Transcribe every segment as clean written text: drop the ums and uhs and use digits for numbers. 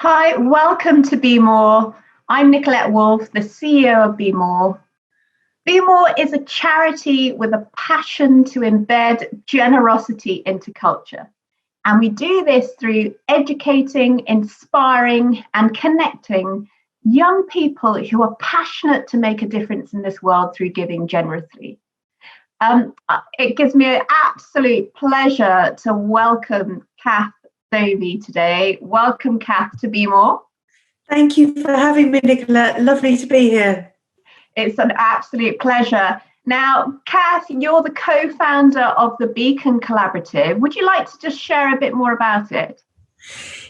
Hi, welcome to BeMORE. I'm Nicolette Wolf, the CEO of BeMORE. BeMORE is a charity with a passion to embed generosity into culture. And we do this through educating, inspiring, and connecting young people who are passionate to make a difference in this world through giving generously. It gives me an absolute pleasure to welcome Cath Dovey today. Welcome, Kath, to BeMORE. Thank you for having me, Nicolette. Lovely to be here. It's an absolute pleasure. Now, Kath, you're the co-founder of the Beacon Collaborative. Would you like to just share a bit more about it?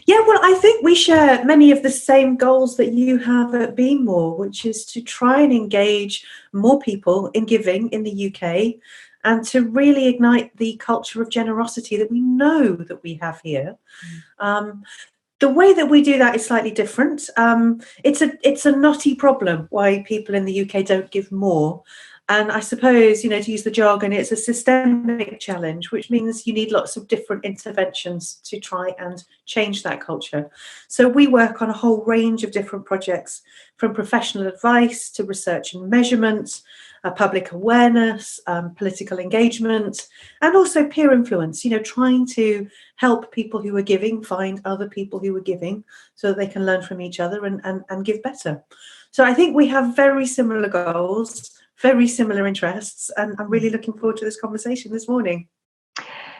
Yeah, well, I think we share many of the same goals that you have at BeMORE, which is to try and engage more people in giving in the UK and to really ignite the culture of generosity that we know that we have here. The way that we do that is slightly different. It's a knotty problem why people in the UK don't give more. And I suppose, to use the jargon, it's a systemic challenge, which means you need lots of different interventions to try and change that culture. So we work on a whole range of different projects, from professional advice to research and measurement, public awareness, political engagement, and also peer influence, trying to help people who are giving find other people who are giving so that they can learn from each other and give better. So I think we have very similar goals, very similar interests, and I'm really looking forward to this conversation this morning.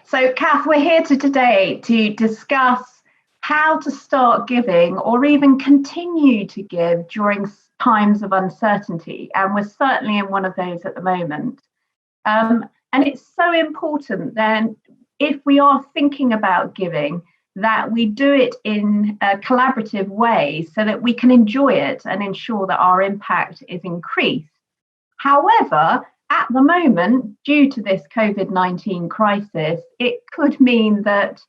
So, Kath, we're here today to discuss how to start giving or even continue to give during times of uncertainty. And we're certainly in one of those at the moment. And it's so important then, if we are thinking about giving, that we do it in a collaborative way so that we can enjoy it and ensure that our impact is increased. However, at the moment, due to this COVID-19 crisis, it could mean that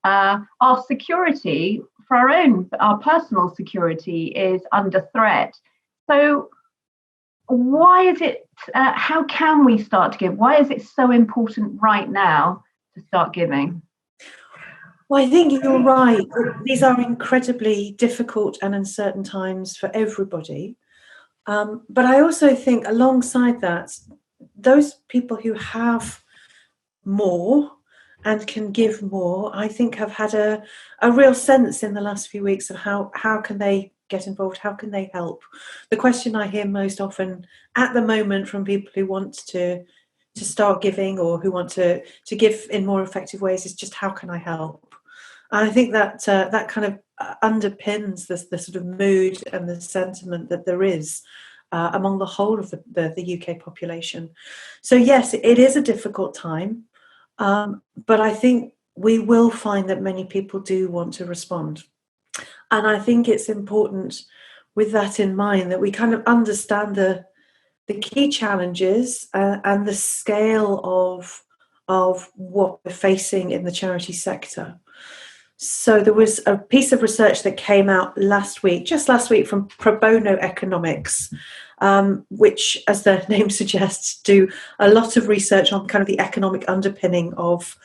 our security for our personal security is under threat. So why is it, how can we start to give? Why is it so important right now to start giving? Well, I think you're right. These are incredibly difficult and uncertain times for everybody. But I also think alongside that, those people who have more and can give more, I think have had a real sense in the last few weeks of how can they get involved, how can they help. The question I hear most often at the moment from people who want to start giving or who want to give in more effective ways is just how can I help? And I think that that kind of underpins the sort of mood and the sentiment that there is among the whole of the UK population. So yes, it is a difficult time, but I think we will find that many people do want to respond. And I think it's important with that in mind that we kind of understand the key challenges and the scale of what we're facing in the charity sector. So there was a piece of research that came out just last week from Pro Bono Economics, which, as the name suggests, do a lot of research on kind of the economic underpinning of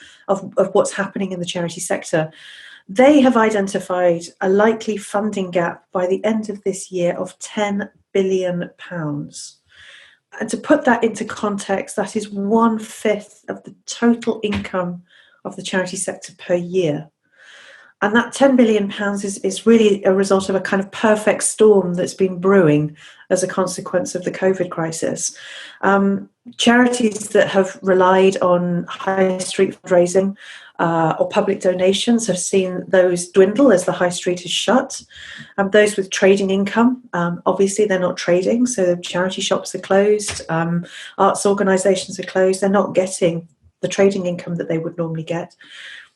what's happening in the charity sector. They have identified a likely funding gap by the end of this year of £10 billion. And to put that into context, that is 1/5 of the total income of the charity sector per year. And that £10 billion is really a result of a kind of perfect storm that's been brewing as a consequence of the COVID crisis. Charities that have relied on high street fundraising or public donations have seen those dwindle as the high street is shut. Those with trading income, obviously they're not trading, so charity shops are closed, arts organisations are closed, they're not getting the trading income that they would normally get.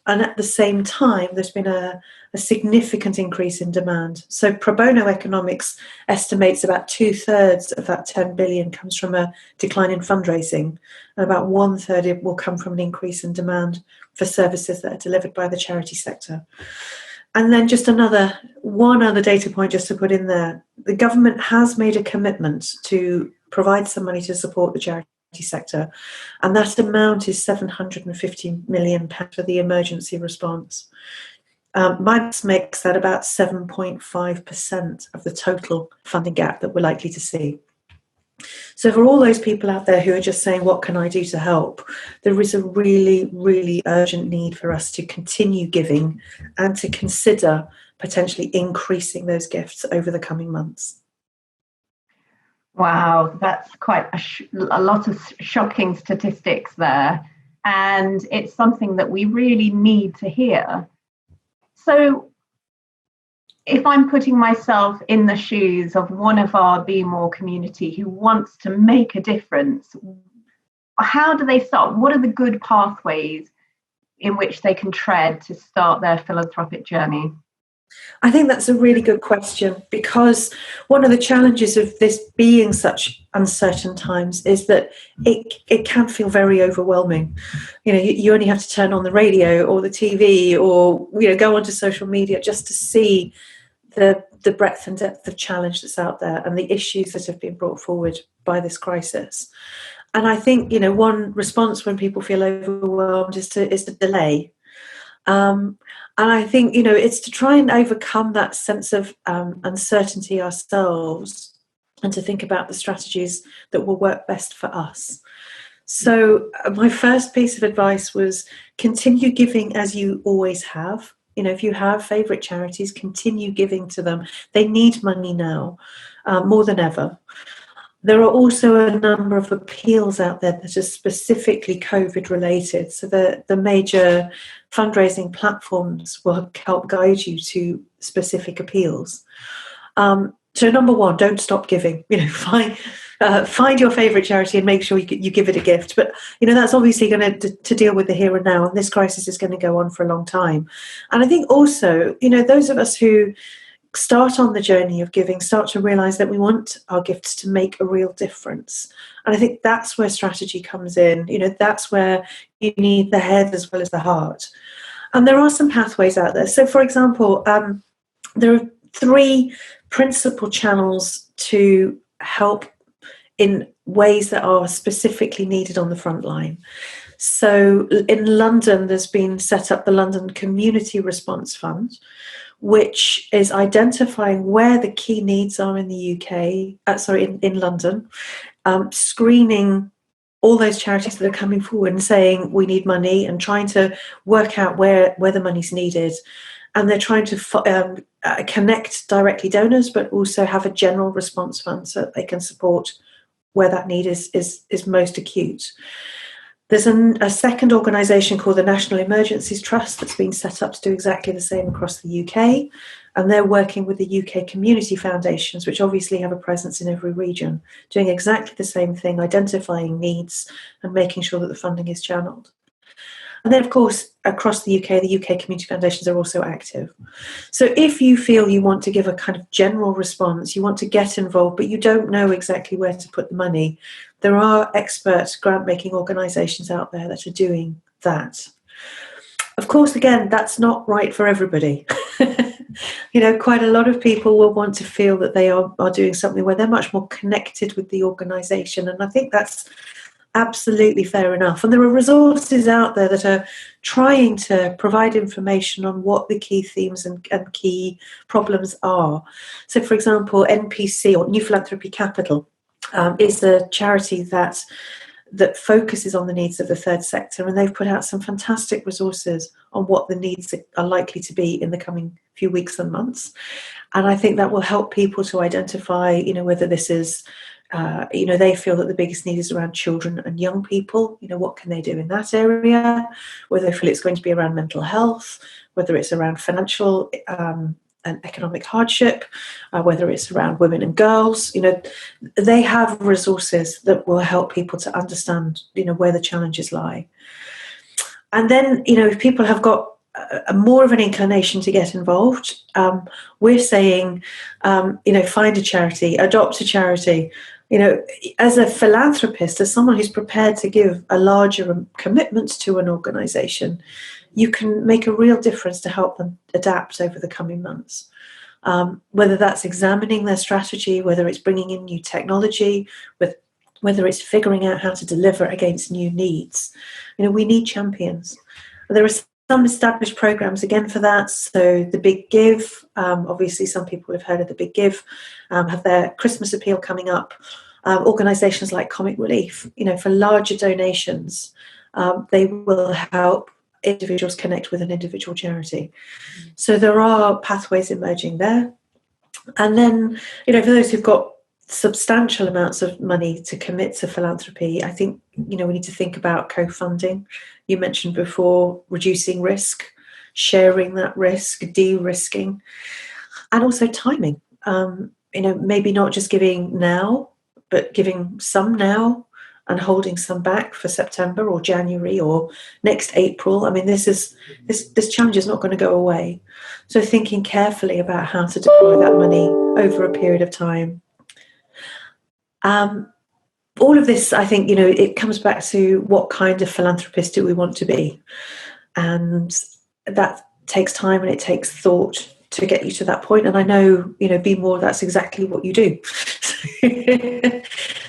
And at the same time, there's been a significant increase in demand. So Pro Bono Economics estimates about 2/3 of that 10 billion comes from a decline in fundraising, and about 1/3 will come from an increase in demand for services that are delivered by the charity sector. And then just one other data point just to put in there. The government has made a commitment to provide some money to support the charity sector, and that amount is £750 million for the emergency response. My makes that about 7.5% of the total funding gap that we're likely to see. So for all those people out there who are just saying, what can I do to help? There is a really, really urgent need for us to continue giving and to consider potentially increasing those gifts over the coming months. Wow, that's quite a lot of shocking statistics there. And it's something that we really need to hear. So if I'm putting myself in the shoes of one of our BeMORE community who wants to make a difference, how do they start? What are the good pathways in which they can tread to start their philanthropic journey? I think that's a really good question, because one of the challenges of this being such uncertain times is that it can feel very overwhelming. You only have to turn on the radio or the TV or go onto social media just to see the breadth and depth of challenge that's out there and the issues that have been brought forward by this crisis. And I think one response when people feel overwhelmed is to delay. And I think, it's to try and overcome that sense of uncertainty ourselves and to think about the strategies that will work best for us. So my first piece of advice was continue giving as you always have. If you have favourite charities, continue giving to them. They need money now more than ever. There are also a number of appeals out there that are specifically COVID related. So the major fundraising platforms will help guide you to specific appeals. So number one, don't stop giving. Find your favourite charity and make sure you give it a gift. But that's obviously going to deal with the here and now, and this crisis is going to go on for a long time. And I think also, those of us who start on the journey of giving start to realise that we want our gifts to make a real difference. And I think that's where strategy comes in. That's where you need the head as well as the heart. And there are some pathways out there. So, for example, there are 3 principal channels to help in ways that are specifically needed on the front line. So in London, there's been set up the London Community Response Fund, which is identifying where the key needs are in the in London, screening all those charities that are coming forward and saying we need money, and trying to work out where the money's needed. And they're trying to connect directly donors, but also have a general response fund so that they can support where that need is most acute. There's a second organisation called the National Emergencies Trust that's been set up to do exactly the same across the UK. And they're working with the UK community foundations, which obviously have a presence in every region, doing exactly the same thing, identifying needs and making sure that the funding is channeled. And then, of course, across the UK community foundations are also active. So if you feel you want to give a kind of general response, you want to get involved, but you don't know exactly where to put the money, there are expert grant-making organisations out there that are doing that. Of course, again, that's not right for everybody. Quite a lot of people will want to feel that they are doing something where they're much more connected with the organisation. And I think that's absolutely fair enough. And there are resources out there that are trying to provide information on what the key themes and key problems are. So, for example, NPC, or New Philanthropy Capital, is a charity that focuses on the needs of the third sector, and they've put out some fantastic resources on what the needs are likely to be in the coming few weeks and months. And I think that will help people to identify, whether this is they feel that the biggest need is around children and young people. What can they do in that area? Whether they feel it's going to be around mental health, whether it's around financial and economic hardship, whether it's around women and girls. They have resources that will help people to understand, where the challenges lie. And then, if people have got more of an inclination to get involved, we're saying, find a charity, adopt a charity. As a philanthropist, as someone who's prepared to give a larger commitment to an organisation, you can make a real difference to help them adapt over the coming months. Whether that's examining their strategy, whether it's bringing in new technology, whether it's figuring out how to deliver against new needs. We need champions. There are some established programs again for that. So the Big Give, obviously some people have heard of the Big Give, have their Christmas appeal coming up. Organisations like Comic Relief, for larger donations, they will help individuals connect with an individual charity. So there are pathways emerging there. And then, for those who've got substantial amounts of money to commit to philanthropy, I think, we need to think about co-funding. You mentioned before reducing risk, sharing that risk, de-risking, and also timing. Maybe not just giving now, but giving some now and holding some back for September or January or next April. I mean, this challenge is not going to go away. So thinking carefully about how to deploy that money over a period of time. All of this, I think, it comes back to what kind of philanthropist do we want to be? And that takes time and it takes thought to get you to that point. And I know, BeMORE, that's exactly what you do.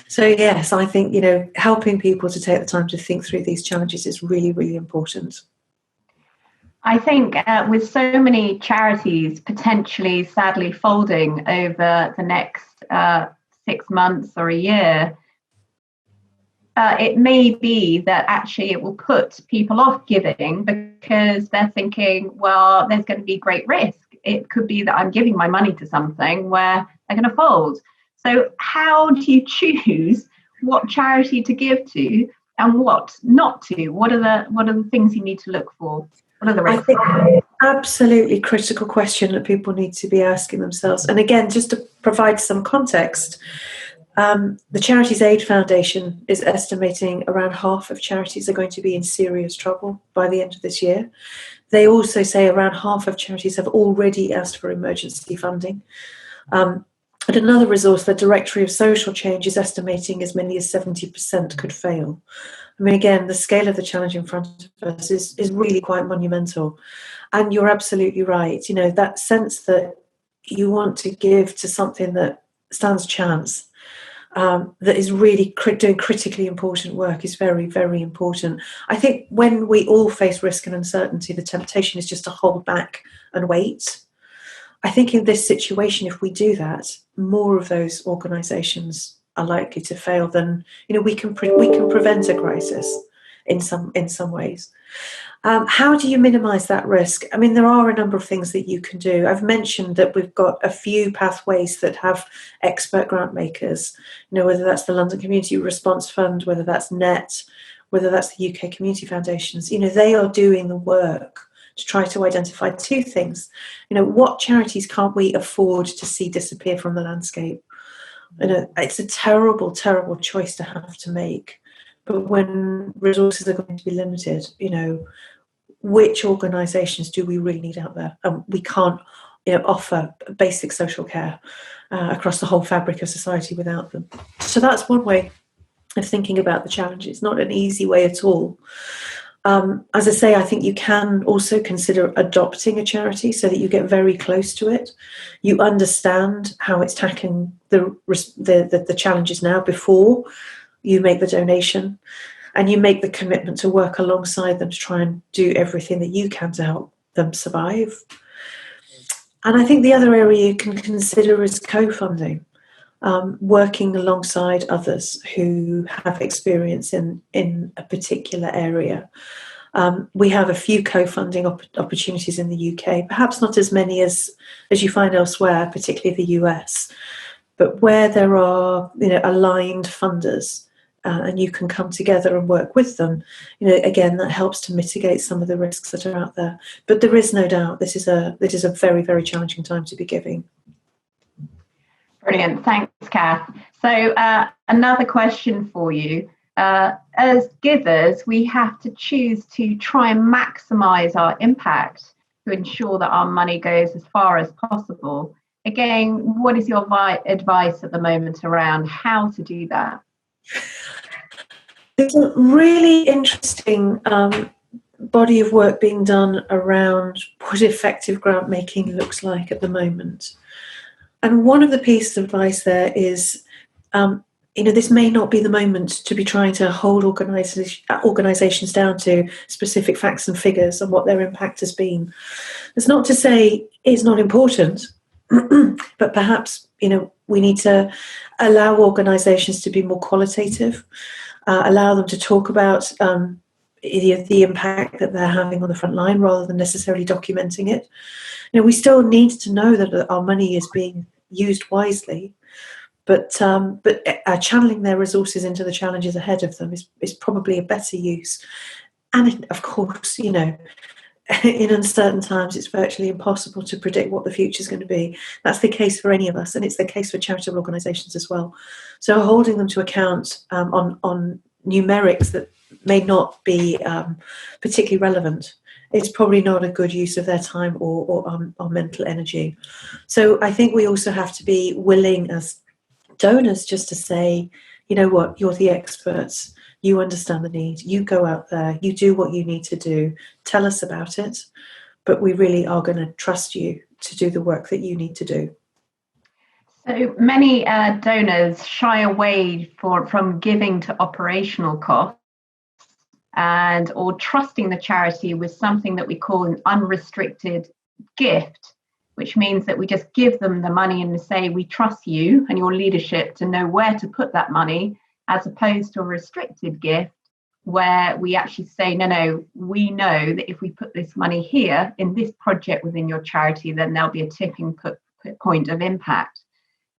So yes, I think, helping people to take the time to think through these challenges is really, really important. I think with so many charities potentially sadly folding over the next 6 months or a year, it may be that actually it will put people off giving because they're thinking, well, there's going to be great risk. It could be that I'm giving my money to something where they're going to fold. So how do you choose what charity to give to and what not to? What are the things you need to look for? What are the risks? I think absolutely critical question that people need to be asking themselves. And again, just to provide some context, the Charities Aid Foundation is estimating around half of charities are going to be in serious trouble by the end of this year. They also say around half of charities have already asked for emergency funding. And another resource, the Directory of Social Change, is estimating as many as 70% could fail. I mean, again, the scale of the challenge in front of us is really quite monumental. And you're absolutely right. That sense that you want to give to something that stands a chance, that is really doing critically important work is very, very important. I think when we all face risk and uncertainty, the temptation is just to hold back and wait. I think in this situation, if we do that, more of those organisations are likely to fail than we can prevent a crisis in some ways. How do you minimise that risk? I mean, there are a number of things that you can do. I've mentioned that we've got a few pathways that have expert grant makers, whether that's the London Community Response Fund, whether that's NET, whether that's the UK Community Foundations. They are doing the work to try to identify two things. What charities can't we afford to see disappear from the landscape? It's a terrible, terrible choice to have to make. But when resources are going to be limited, which organisations do we really need out there? We can't, offer basic social care across the whole fabric of society without them. So that's one way of thinking about the challenge. It's not an easy way at all. As I say, I think you can also consider adopting a charity so that you get very close to it. You understand how it's tackling the challenges now before you make the donation, and you make the commitment to work alongside them to try and do everything that you can to help them survive. And I think the other area you can consider is co-funding, working alongside others who have experience in a particular area. We have a few co-funding opportunities in the UK, perhaps not as many as you find elsewhere, particularly the US, but where there are aligned funders, and you can come together and work with them, again, that helps to mitigate some of the risks that are out there. But there is no doubt this is a very, very challenging time to be giving. Brilliant, thanks, Kath. So another question for you. As givers, we have to choose to try and maximise our impact to ensure that our money goes as far as possible. Again, what is your advice at the moment around how to do that? There's a really interesting body of work being done around what effective grant making looks like at the moment. And one of the pieces of advice there is this may not be the moment to be trying to hold organisations down to specific facts and figures and what their impact has been. It's not to say it's not important, but perhaps, we need to allow organisations to be more qualitative, allow them to talk about the impact that they're having on the front line rather than necessarily documenting it. We still need to know that our money is being used wisely, but channeling their resources into the challenges ahead of them is probably a better use. And of course, in uncertain times, it's virtually impossible to predict what the future is going to be. That's the case for any of us, and it's the case for charitable organisations as well. So holding them to account on numerics that may not be particularly relevant is probably not a good use of their time or mental energy. So I think we also have to be willing as donors just to say, you know what, you're the experts, you understand the need, you go out there, you do what you need to do, tell us about it, but we really are going to trust you to do the work that you need to do. So many donors shy away from giving to operational costs or trusting the charity with something that we call an unrestricted gift, which means that we just give them the money and say, we trust you and your leadership to know where to put that money, as opposed to a restricted gift where we actually say, no, we know that if we put this money here in this project within your charity, then there'll be a tipping point of impact.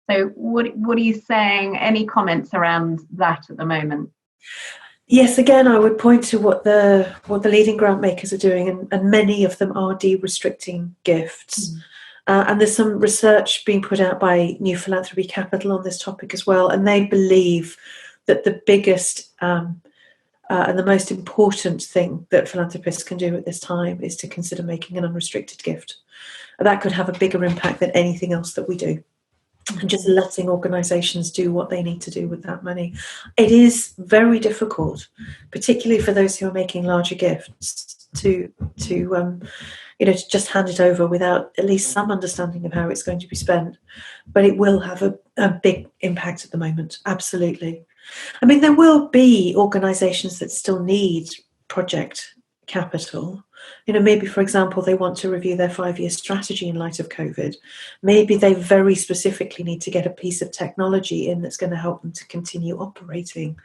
So what are you saying? Any comments around that at the moment? Yes, again, I would point to what the leading grant makers are doing, and many of them are de-restricting gifts. And there's some research being put out by New Philanthropy Capital on this topic as well, and they believe that the biggest and the most important thing that philanthropists can do at this time is to consider making an unrestricted gift. And that could have a bigger impact than anything else that we do. And just letting organisations do what they need to do with that money. It is very difficult, particularly for those who are making larger gifts, to just hand it over without at least some understanding of how it's going to be spent. But it will have a big impact at the moment, absolutely. I mean, there will be organisations that still need project capital. Maybe, for example, they want to review their 5-year strategy in light of COVID. Maybe they very specifically need to get a piece of technology in that's going to help them to continue operating.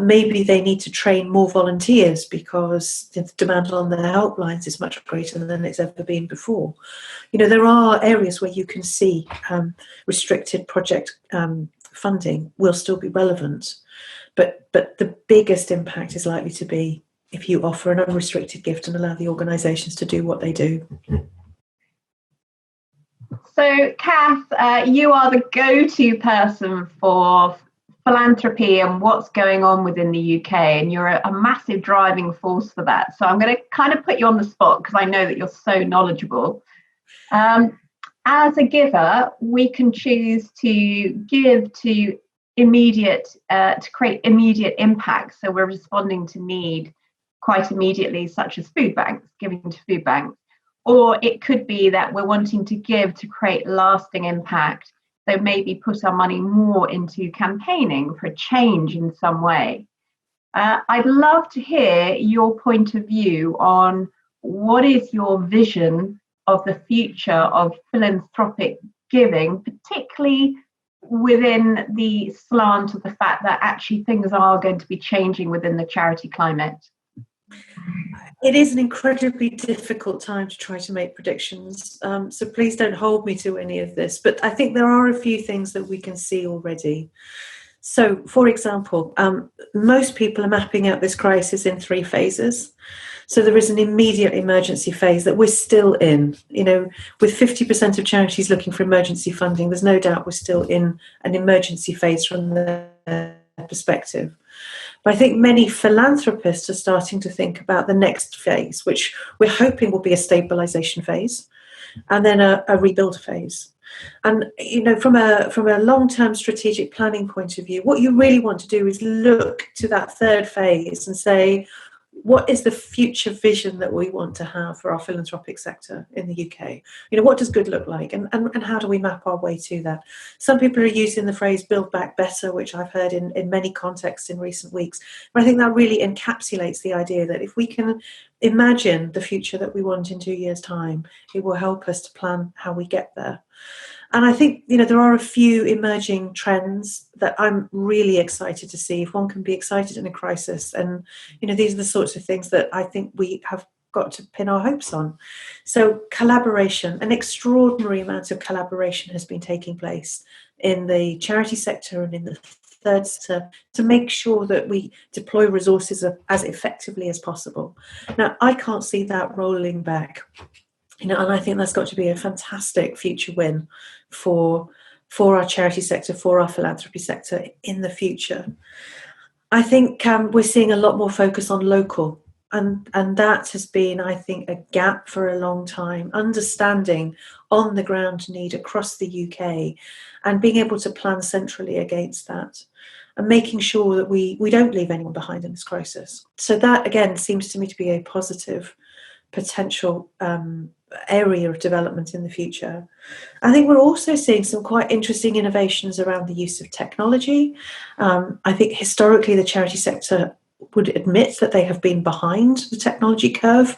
Maybe they need to train more volunteers because the demand on their helplines is much greater than it's ever been before. There are areas where you can see restricted project funding will still be relevant, but the biggest impact is likely to be if you offer an unrestricted gift and allow the organisations to do what they do. So, Kath, you are the go-to person for philanthropy and what's going on within the UK, and you're a massive driving force for that. So I'm going to kind of put you on the spot because I know that you're so knowledgeable. As a giver, we can choose to give to create immediate impact. So we're responding to need quite immediately, such as food banks, giving to food banks. Or it could be that we're wanting to give to create lasting impact. So maybe put our money more into campaigning for a change in some way. I'd love to hear your point of view on what is your vision of the future of philanthropic giving, particularly within the slant of the fact that actually things are going to be changing within the charity climate. It is an incredibly difficult time to try to make predictions, so please don't hold me to any of this, but I think there are a few things that we can see already. So, for example, most people are mapping out this crisis in 3 phases. So there is an immediate emergency phase that we're still in. With 50% of charities looking for emergency funding, there's no doubt we're still in an emergency phase from their perspective. But I think many philanthropists are starting to think about the next phase, which we're hoping will be a stabilisation phase, and then a rebuild phase. And from a long-term strategic planning point of view, what you really want to do is look to that third phase and say, what is the future vision that we want to have for our philanthropic sector in the UK? What does good look like, and how do we map our way to that? Some people are using the phrase build back better, which I've heard in many contexts in recent weeks. But I think that really encapsulates the idea that if we can imagine the future that we want in 2 years' time, it will help us to plan how we get there. And I think, there are a few emerging trends that I'm really excited to see. If one can be excited in a crisis, and, these are the sorts of things that I think we have got to pin our hopes on. So collaboration, an extraordinary amount of collaboration has been taking place in the charity sector and in the third sector to make sure that we deploy resources as effectively as possible. Now, I can't see that rolling back. And I think that's got to be a fantastic future win for our charity sector, for our philanthropy sector in the future. I think we're seeing a lot more focus on local, and that has been, I think, a gap for a long time, understanding on the ground need across the UK and being able to plan centrally against that and making sure that we don't leave anyone behind in this crisis. So that, again, seems to me to be a positive potential area of development in the future. I think we're also seeing some quite interesting innovations around the use of technology. I think historically the charity sector would admit that they have been behind the technology curve,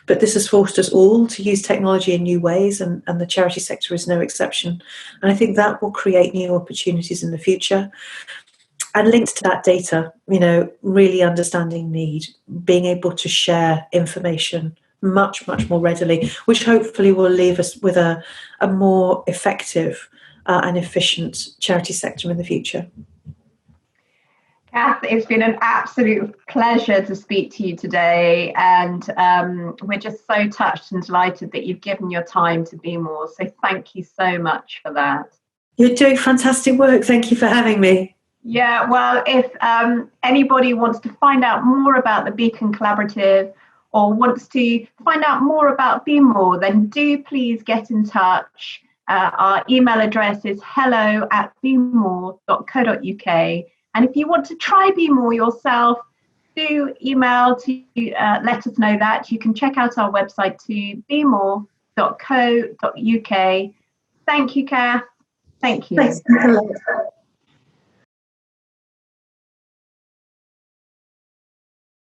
but this has forced us all to use technology in new ways, and the charity sector is no exception. And I think that will create new opportunities in the future. And linked to that data, really understanding need, being able to share information much, much more readily, which hopefully will leave us with a more effective and efficient charity sector in the future. Kath, it's been an absolute pleasure to speak to you today, and we're just so touched and delighted that you've given your time to BeMORE. So thank you so much for that. You're doing fantastic work. Thank you for having me. Yeah, well, if anybody wants to find out more about the Beacon Collaborative or wants to find out more about BeMORE, then do please get in touch. Our email address is hello@bemore.co.uk. And if you want to try BeMORE yourself, do email to let us know that. You can check out our website to bemore.co.uk. Thank you, Kath. Thank you. Thanks a lot.